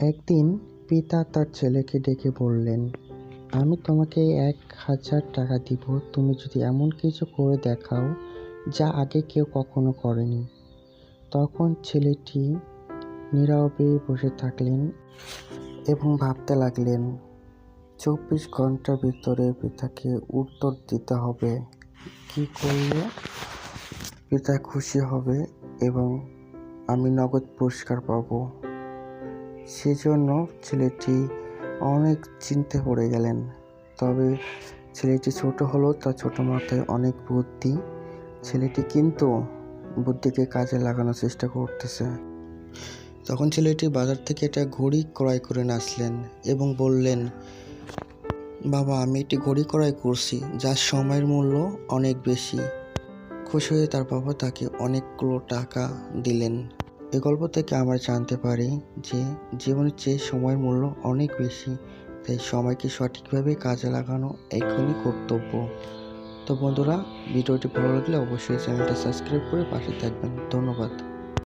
একদিন পিতা তার ছেলেকে ডেকে বললেন, আমি তোমাকে 1,000 টাকা দিব তুমি যদি এমন কিছু করে দেখাও যা আগে কেউ কখনো করেনি। তখন ছেলেটি নীরবে বসে থাকলেন এবং ভাবতে লাগলেন 24 ঘন্টার ভিতরে পিতাকে উত্তর দিতে হবে। কি করলে পিতা খুশি হবে এবং আমি নগদ পুরস্কার পাবো। সেজন্য ছেলেটি অনেক চিন্তায় পড়ে গেলেন। তবে ছেলেটি ছোট হলেও তার ছোট মাথায় অনেক বুদ্ধি। ছেলেটি কিন্তু বুদ্ধিকে কাজে লাগানোর চেষ্টা করতেছে। তখন ছেলেটি বাজার থেকে একটা ঘড়ি ক্রয় করে নিয়ে আসলেন এবং বললেন, বাবা, আমি একটি ঘড়ি ক্রয় করছি যার সময়ের মূল্য অনেক বেশি। খুশি হয়ে তার বাবা তাকে অনেকগুলো টাকা দিলেন। এই গল্প থেকে আমরা জানতে পারি যে জীবনের চেয়ে সময়ের মূল্য অনেক বেশি, তাই সময়কে সঠিকভাবে কাজে লাগানো এখনই কর্তব্য। তো বন্ধুরা, ভিডিওটি ভালো লাগলে অবশ্যই চ্যানেলটা সাবস্ক্রাইব করে পাশে থাকবেন। ধন্যবাদ।